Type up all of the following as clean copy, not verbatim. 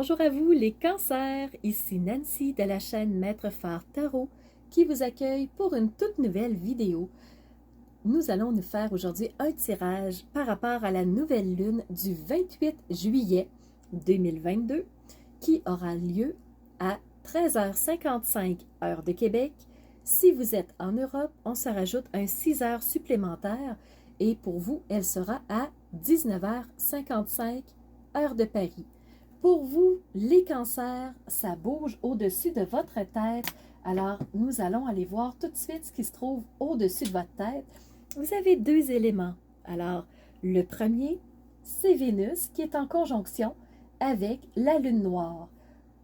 Bonjour à vous les cancers, ici Nancy de la chaîne Maître Phare Tarot qui vous accueille pour une toute nouvelle vidéo. Nous allons nous faire aujourd'hui un tirage par rapport à la nouvelle lune du 28 juillet 2022 qui aura lieu à 13h55 heure de Québec. Si vous êtes en Europe, on se rajoute un 6 heures supplémentaires et pour vous, elle sera à 19h55 heure de Paris. Pour vous, les cancers, ça bouge au-dessus de votre tête. Alors, nous allons aller voir tout de suite ce qui se trouve au-dessus de votre tête. Vous avez deux éléments. Alors, le premier, c'est Vénus qui est en conjonction avec la Lune noire.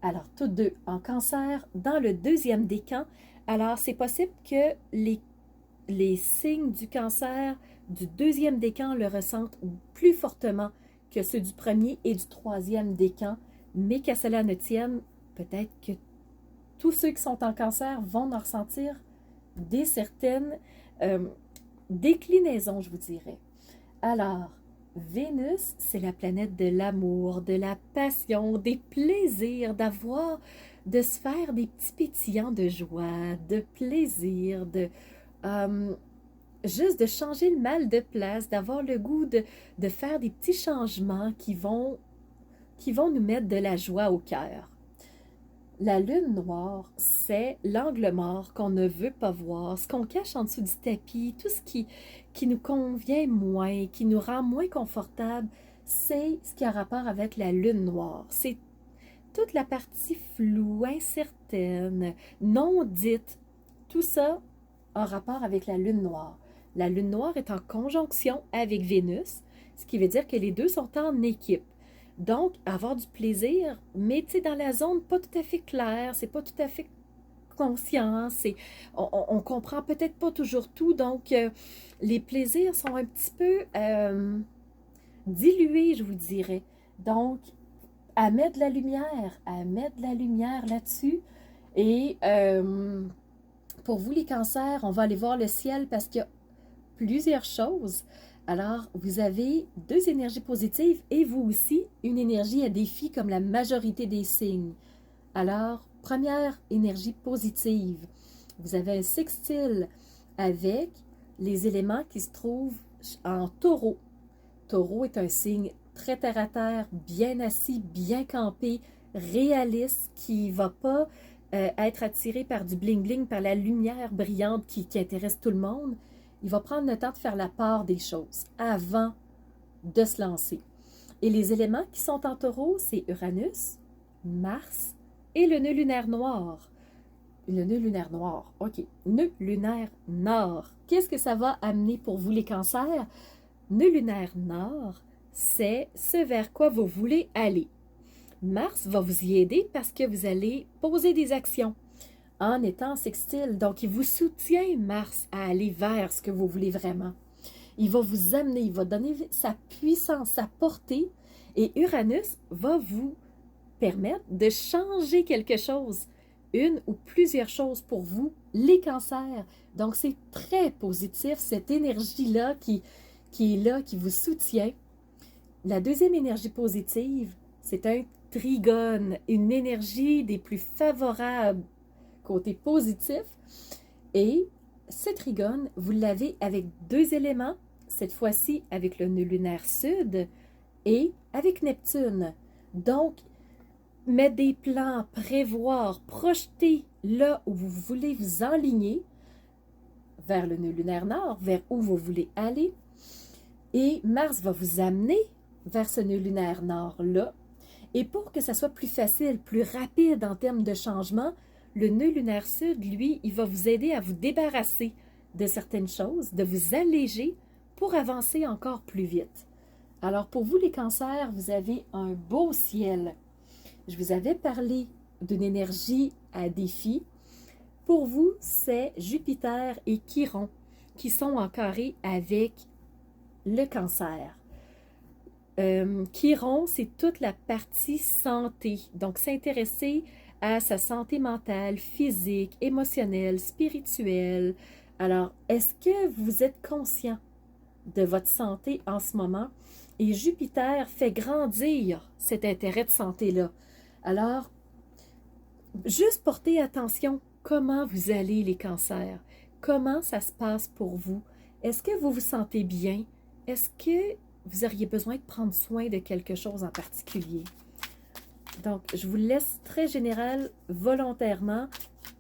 Alors, toutes deux en cancer dans le deuxième décan. Alors, c'est possible que les signes du cancer du deuxième décan le ressentent plus fortement que ceux du premier et du troisième décan, mais qu'à cela ne tienne, peut-être que tous ceux qui sont en cancer vont en ressentir des certaines déclinaisons, je vous dirais. Alors, Vénus, c'est la planète de l'amour, de la passion, des plaisirs, de se faire des petits pétillants de joie, de plaisir, juste de changer le mal de place, d'avoir le goût de faire des petits changements qui vont nous mettre de la joie au cœur. La lune noire, c'est l'angle mort qu'on ne veut pas voir, ce qu'on cache en dessous du tapis, tout ce qui nous convient moins, qui nous rend moins confortable, c'est ce qui a rapport avec la lune noire. C'est toute la partie floue, incertaine, non dite. Tout ça a rapport avec la lune noire. La lune noire est en conjonction avec Vénus, ce qui veut dire que les deux sont en équipe. Donc, avoir du plaisir, mais tu sais, dans la zone pas tout à fait claire, c'est pas tout à fait conscient, on comprend peut-être pas toujours tout, donc les plaisirs sont un petit peu dilués, je vous dirais. Donc, à mettre de la lumière là-dessus. Et pour vous, les cancers, on va aller voir le ciel parce qu'il y a plusieurs choses. Alors, vous avez deux énergies positives et vous aussi, une énergie à défi comme la majorité des signes. Alors, première énergie positive, vous avez un sextile avec les éléments qui se trouvent en taureau. Taureau est un signe très terre-à-terre, bien assis, bien campé, réaliste, qui ne va pas être attiré par du bling-bling, par la lumière brillante qui intéresse tout le monde. Il va prendre le temps de faire la part des choses avant de se lancer. Et les éléments qui sont en taureau, c'est Uranus, Mars et le nœud lunaire noir. Le nœud lunaire noir, ok. Nœud lunaire nord. Qu'est-ce que ça va amener pour vous les cancers? Nœud lunaire nord, c'est ce vers quoi vous voulez aller. Mars va vous y aider parce que vous allez poser des actions en étant sextile. Donc, il vous soutient, Mars, à aller vers ce que vous voulez vraiment. Il va vous amener, il va donner sa puissance, sa portée. Et Uranus va vous permettre de changer quelque chose, une ou plusieurs choses pour vous, les cancers. Donc, c'est très positif, cette énergie-là qui est là, qui vous soutient. La deuxième énergie positive, c'est un trigone, une énergie des plus favorables côté positif. Et ce trigone, vous l'avez avec deux éléments, cette fois-ci avec le nœud lunaire sud et avec Neptune. Donc, mettre des plans, prévoir, projeter là où vous voulez vous enligner vers le nœud lunaire nord, vers où vous voulez aller. Et Mars va vous amener vers ce nœud lunaire nord-là. Et pour que ça soit plus facile, plus rapide en termes de changement, le nœud lunaire sud, lui, il va vous aider à vous débarrasser de certaines choses, de vous alléger pour avancer encore plus vite. Alors, pour vous, les cancers, vous avez un beau ciel. Je vous avais parlé d'une énergie à défi. Pour vous, c'est Jupiter et Chiron qui sont en carré avec le cancer. Chiron, c'est toute la partie santé. Donc, s'intéresser à sa santé mentale, physique, émotionnelle, spirituelle. Alors, est-ce que vous êtes conscient de votre santé en ce moment? Et Jupiter fait grandir cet intérêt de santé-là. Alors, juste portez attention comment vous allez les cancers, comment ça se passe pour vous. Est-ce que vous vous sentez bien? Est-ce que vous auriez besoin de prendre soin de quelque chose en particulier? Donc, je vous laisse très général volontairement.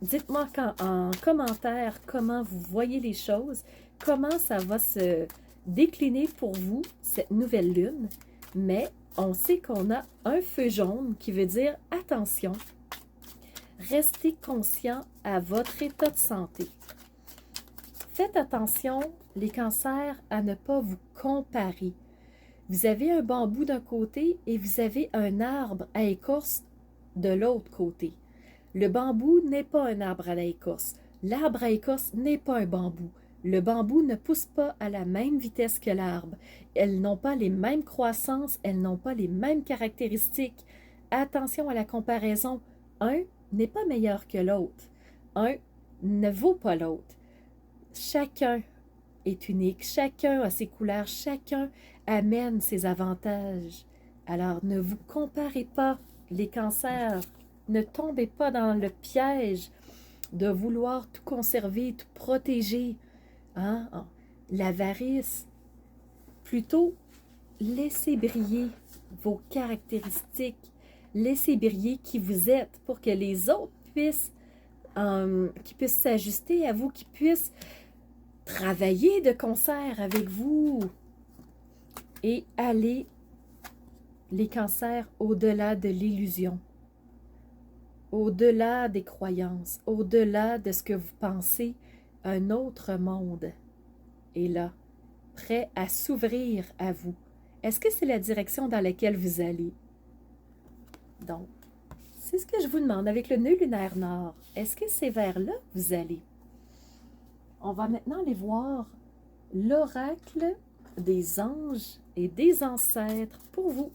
Dites-moi en commentaire comment vous voyez les choses, comment ça va se décliner pour vous, cette nouvelle lune. Mais on sait qu'on a un feu jaune qui veut dire attention, restez conscient à votre état de santé. Faites attention, les cancers, à ne pas vous comparer. Vous avez un bambou d'un côté et vous avez un arbre à écorce de l'autre côté. Le bambou n'est pas un arbre à écorce. L'arbre à écorce n'est pas un bambou. Le bambou ne pousse pas à la même vitesse que l'arbre. Elles n'ont pas les mêmes croissances, elles n'ont pas les mêmes caractéristiques. Attention à la comparaison. Un n'est pas meilleur que l'autre. Un ne vaut pas l'autre. Chacun est unique, chacun a ses couleurs, chacun amène ses avantages. Alors ne vous comparez pas, les cancers. Ne tombez pas dans le piège de vouloir tout conserver, tout protéger. Hein? L'avarice. Plutôt, laissez briller vos caractéristiques. Laissez briller qui vous êtes pour que les autres puissent s'ajuster à vous, qui puissent travailler de concert avec vous et aller, les cancers, au-delà de l'illusion, au-delà des croyances, au-delà de ce que vous pensez. Un autre monde est là, prêt à s'ouvrir à vous. Est-ce que c'est la direction dans laquelle vous allez? Donc, c'est ce que je vous demande avec le nœud lunaire nord. Est-ce que c'est vers là que vous allez? On va maintenant aller voir l'oracle des anges et des ancêtres pour vous.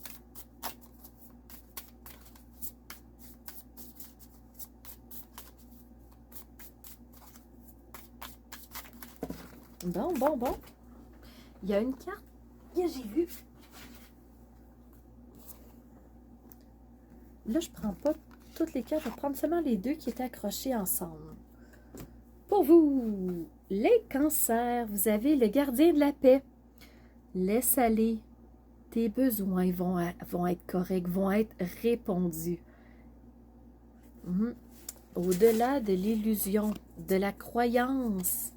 Bon. Il y a une carte que j'ai vue. Là, je ne prends pas toutes les cartes. Je vais prendre seulement les deux qui étaient accrochés ensemble. Pour vous, les cancers, vous avez le gardien de la paix. Laisse aller. Tes besoins vont être corrects, vont être répondus. Au-delà de l'illusion, de la croyance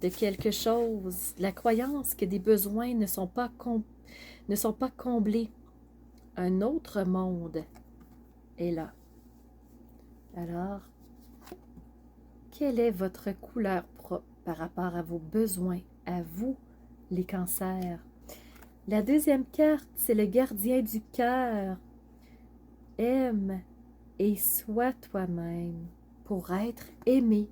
de quelque chose, la croyance que des besoins ne sont pas comblés. Un autre monde est là. Alors, quelle est votre couleur propre par rapport à vos besoins, à vous, les cancers? La deuxième carte, c'est le gardien du cœur. Aime et sois toi-même pour être aimé.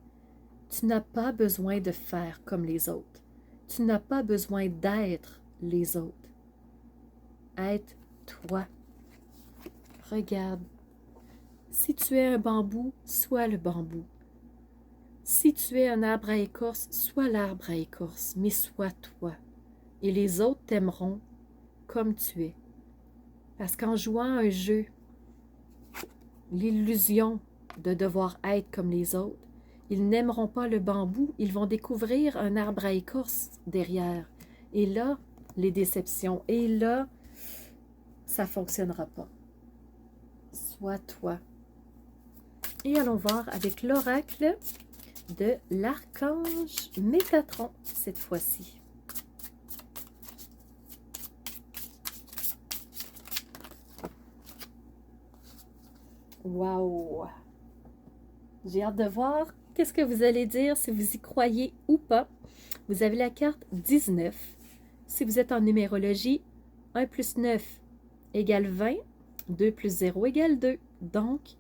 Tu n'as pas besoin de faire comme les autres. Tu n'as pas besoin d'être les autres. Être toi. Regarde. Si tu es un bambou, sois le bambou. Si tu es un arbre à écorce, sois l'arbre à écorce, mais sois toi. Et les autres t'aimeront comme tu es. Parce qu'en jouant un jeu, l'illusion de devoir être comme les autres, ils n'aimeront pas le bambou, ils vont découvrir un arbre à écorce derrière. Et là, les déceptions. Et là, ça ne fonctionnera pas. Sois toi. Et allons voir avec l'oracle de l'archange Métatron cette fois-ci. Wow! J'ai hâte de voir qu'est-ce que vous allez dire, si vous y croyez ou pas. Vous avez la carte 19. Si vous êtes en numérologie, 1 plus 9 égale 20. 2 plus 0 égale 2. Donc,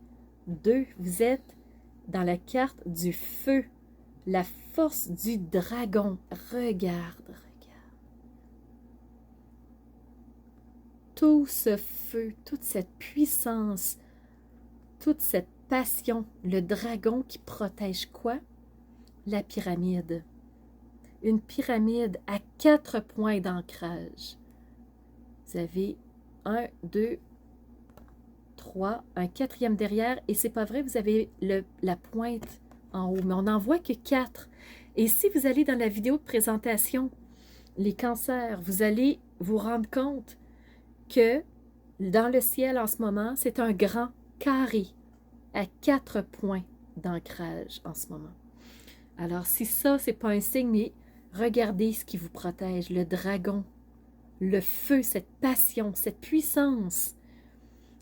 2, vous êtes dans la carte du feu. La force du dragon. Regarde. Tout ce feu, toute cette puissance, toute cette passion, le dragon qui protège quoi? La pyramide. Une pyramide à 4 points d'ancrage. Vous avez 1, 2, 3, un 4e derrière, et c'est pas vrai, vous avez la pointe en haut, mais on n'en voit que 4. Et si vous allez dans la vidéo de présentation, les cancers, vous allez vous rendre compte que dans le ciel en ce moment, c'est un grand carré à 4 points d'ancrage en ce moment. Alors si ça, c'est pas un signe, mais regardez ce qui vous protège, le dragon, le feu, cette passion, cette puissance.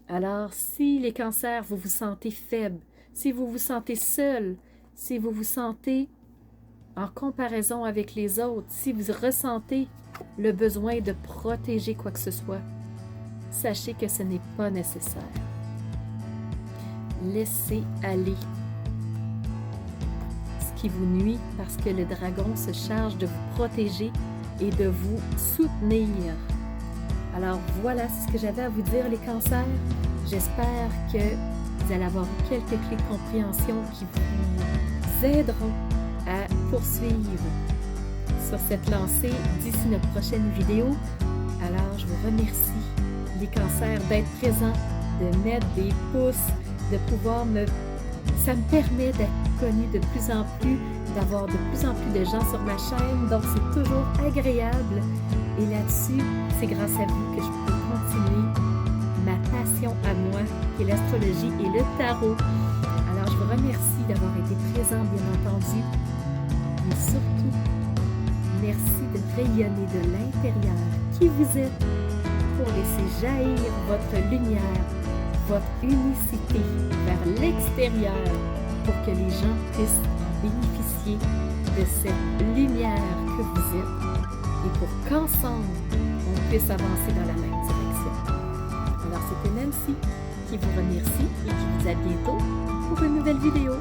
Alors si les cancers, vous vous sentez faible, si vous vous sentez seul, si vous vous sentez en comparaison avec les autres, si vous ressentez le besoin de protéger quoi que ce soit, sachez que ce n'est pas nécessaire. Laissez aller ce qui vous nuit parce que le dragon se charge de vous protéger et de vous soutenir. Alors voilà ce que j'avais à vous dire les cancers. J'espère que vous allez avoir quelques clés de compréhension qui vous aideront à poursuivre sur cette lancée d'ici notre prochaine vidéo. Alors je vous remercie les cancers d'être présents, de mettre des pouces, de pouvoir ça me permet d'être connue de plus en plus, d'avoir de plus en plus de gens sur ma chaîne, donc c'est toujours agréable. Et là-dessus, c'est grâce à vous que je peux continuer ma passion à moi, qui est l'astrologie et le tarot. Alors, je vous remercie d'avoir été présent, bien entendu, mais surtout, merci de rayonner de l'intérieur qui vous êtes pour laisser jaillir votre lumière, votre unicité vers l'extérieur pour que les gens puissent en bénéficier de cette lumière que vous êtes et pour qu'ensemble, on puisse avancer dans la même direction. Alors, c'était Nancy qui vous remercie et qui vous dit à bientôt pour une nouvelle vidéo.